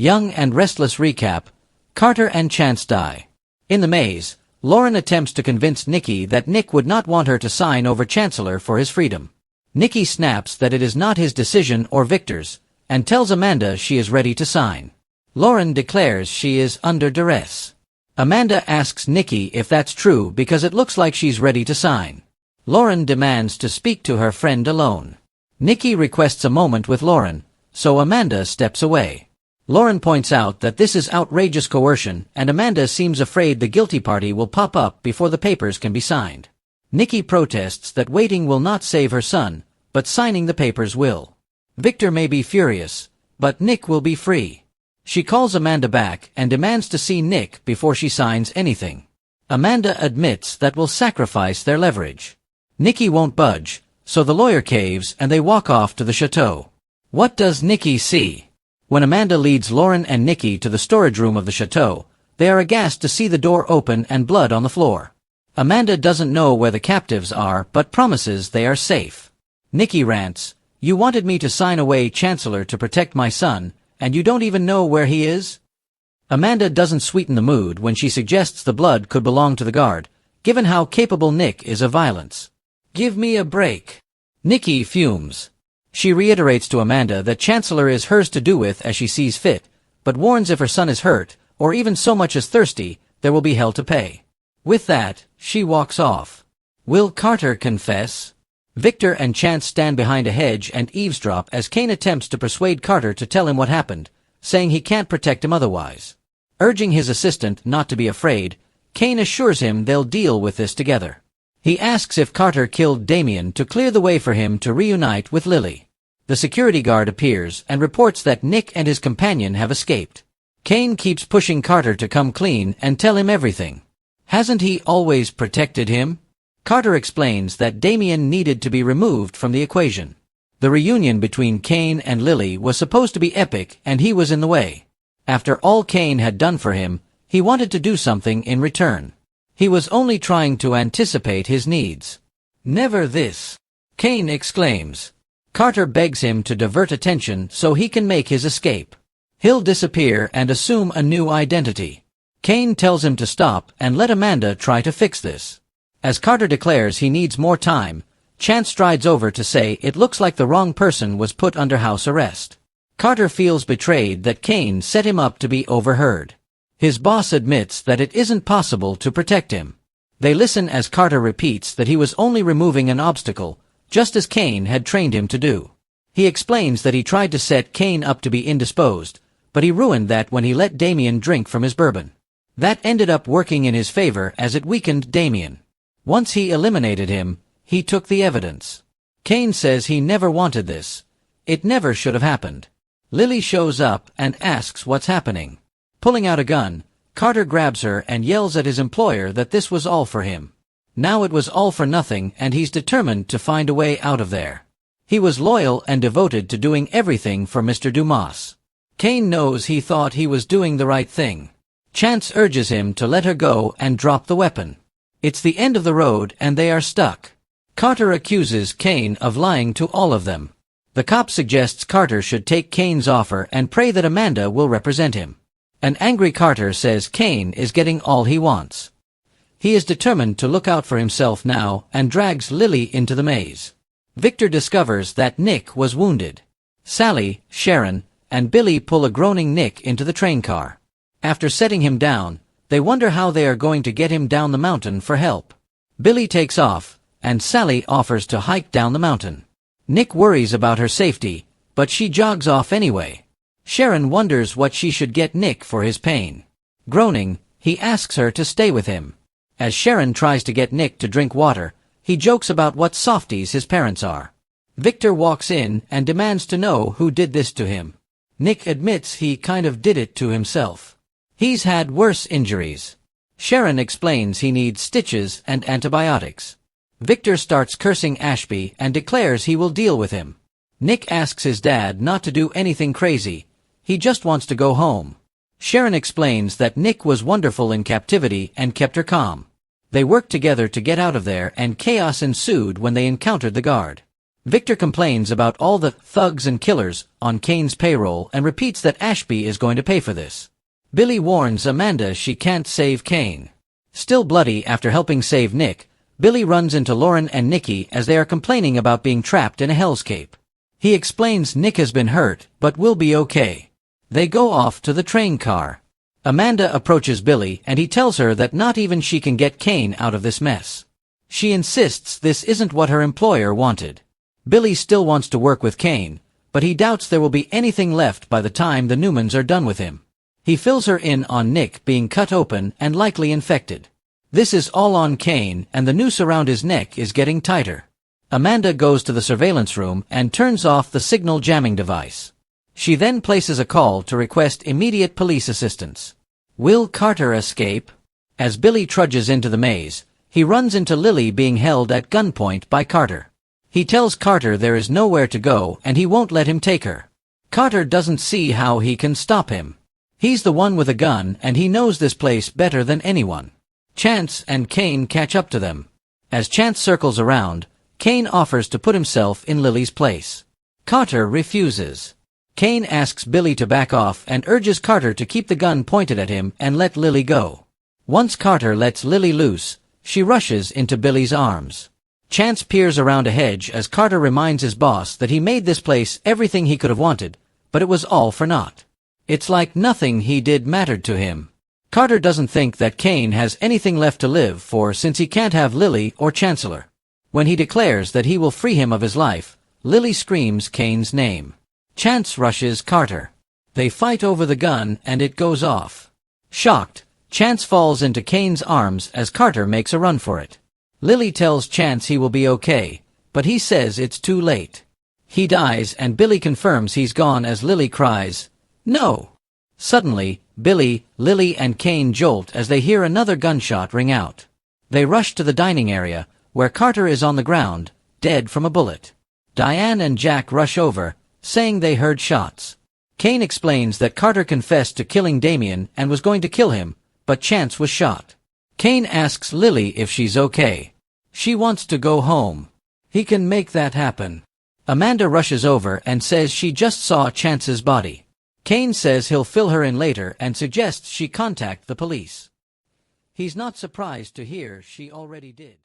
Young and Restless recap. Carter and Chance die. In the maze, Lauren attempts to convince Nikki that Nick would not want her to sign over Chancellor for his freedom. Nikki snaps that it is not his decision or Victor's, and tells Amanda she is ready to sign. Lauren declares she is under duress. Amanda asks Nikki if that's true because it looks like she's ready to sign. Lauren demands to speak to her friend alone. Nikki requests a moment with Lauren, so Amanda steps away. Lauren points out that this is outrageous coercion, and Amanda seems afraid the guilty party will pop up before the papers can be signed. Nikki protests that waiting will not save her son, but signing the papers will. Victor may be furious, but Nick will be free. She calls Amanda back and demands to see Nick before she signs anything. Amanda admits that will sacrifice their leverage. Nikki won't budge, so the lawyer caves and they walk off to the chateau. What does Nikki see? When Amanda leads Lauren and Nikki to the storage room of the chateau, they are aghast to see the door open and blood on the floor. Amanda doesn't know where the captives are but promises they are safe. Nikki rants, "You wanted me to sign away Chancellor to protect my son, and you don't even know where he is?" Amanda doesn't sweeten the mood when she suggests the blood could belong to the guard, given how capable Nick is of violence. "Give me a break." Nikki fumes. She reiterates to Amanda that Chancellor is hers to do with as she sees fit, but warns if her son is hurt, or even so much as thirsty, there will be hell to pay. With that, she walks off. Will Carter confess? Victor and Chance stand behind a hedge and eavesdrop as Kane attempts to persuade Carter to tell him what happened, saying he can't protect him otherwise. Urging his assistant not to be afraid, Kane assures him they'll deal with this together. He asks if Carter killed Damien to clear the way for him to reunite with Lily. The security guard appears and reports that Nick and his companion have escaped. Kane keeps pushing Carter to come clean and tell him everything. Hasn't he always protected him? Carter explains that Damien needed to be removed from the equation. The reunion between Kane and Lily was supposed to be epic and he was in the way. After all Kane had done for him, he wanted to do something in return. He was only trying to anticipate his needs. "Never this!" Kane exclaims. Carter begs him to divert attention so he can make his escape. He'll disappear and assume a new identity. Kane tells him to stop and let Amanda try to fix this. As Carter declares he needs more time, Chance strides over to say it looks like the wrong person was put under house arrest. Carter feels betrayed that Kane set him up to be overheard. His boss admits that it isn't possible to protect him. They listen as Carter repeats that he was only removing an obstacle, just as Kane had trained him to do. He explains that he tried to set Kane up to be indisposed, but he ruined that when he let Damien drink from his bourbon. That ended up working in his favor as it weakened Damien. Once he eliminated him, he took the evidence. Kane says he never wanted this. It never should have happened. Lily shows up and asks what's happening. Pulling out a gun, Carter grabs her and yells at his employer that this was all for him. Now it was all for nothing and he's determined to find a way out of there. He was loyal and devoted to doing everything for Mr. Dumas. Kane knows he thought he was doing the right thing. Chance urges him to let her go and drop the weapon. It's the end of the road and they are stuck. Carter accuses Kane of lying to all of them. The cop suggests Carter should take Kane's offer and pray that Amanda will represent him. An angry Carter says Kane is getting all he wants. He is determined to look out for himself now and drags Lily into the maze. Victor discovers that Nick was wounded. Sally, Sharon, and Billy pull a groaning Nick into the train car. After setting him down, they wonder how they are going to get him down the mountain for help. Billy takes off, and Sally offers to hike down the mountain. Nick worries about her safety, but she jogs off anyway. Sharon wonders what she should get Nick for his pain. Groaning, he asks her to stay with him. As Sharon tries to get Nick to drink water, he jokes about what softies his parents are. Victor walks in and demands to know who did this to him. Nick admits he kind of did it to himself. He's had worse injuries. Sharon explains he needs stitches and antibiotics. Victor starts cursing Ashby and declares he will deal with him. Nick asks his dad not to do anything crazy. He just wants to go home. Sharon explains that Nick was wonderful in captivity and kept her calm. They worked together to get out of there and chaos ensued when they encountered the guard. Victor complains about all the thugs and killers on Kane's payroll and repeats that Ashby is going to pay for this. Billy warns Amanda she can't save Kane. Still bloody after helping save Nick, Billy runs into Lauren and Nikki as they are complaining about being trapped in a hellscape. He explains Nick has been hurt, but will be okay. They go off to the train car. Amanda approaches Billy and he tells her that not even she can get Kane out of this mess. She insists this isn't what her employer wanted. Billy still wants to work with Kane, but he doubts there will be anything left by the time the Newmans are done with him. He fills her in on Nick being cut open and likely infected. This is all on Kane, and the noose around his neck is getting tighter. Amanda goes to the surveillance room and turns off the signal jamming device. She then places a call to request immediate police assistance. Will Carter escape? As Billy trudges into the maze, he runs into Lily being held at gunpoint by Carter. He tells Carter there is nowhere to go and he won't let him take her. Carter doesn't see how he can stop him. He's the one with a gun and he knows this place better than anyone. Chance and Kane catch up to them. As Chance circles around, Kane offers to put himself in Lily's place. Carter refuses. Kane asks Billy to back off and urges Carter to keep the gun pointed at him and let Lily go. Once Carter lets Lily loose, she rushes into Billy's arms. Chance peers around a hedge as Carter reminds his boss that he made this place everything he could have wanted, but it was all for naught. It's like nothing he did mattered to him. Carter doesn't think that Kane has anything left to live for since he can't have Lily or Chancellor. When he declares that he will free him of his life, Lily screams Kane's name. Chance rushes Carter. They fight over the gun and it goes off. Shocked, Chance falls into Kane's arms as Carter makes a run for it. Lily tells Chance he will be okay, but he says it's too late. He dies and Billy confirms he's gone as Lily cries, "No!" Suddenly, Billy, Lily and Kane jolt as they hear another gunshot ring out. They rush to the dining area, where Carter is on the ground, dead from a bullet. Diane and Jack rush over, saying they heard shots. Kane explains that Carter confessed to killing Damien and was going to kill him, but Chance was shot. Kane asks Lily if she's okay. She wants to go home. He can make that happen. Amanda rushes over and says she just saw Chance's body. Kane says he'll fill her in later and suggests she contact the police. He's not surprised to hear she already did.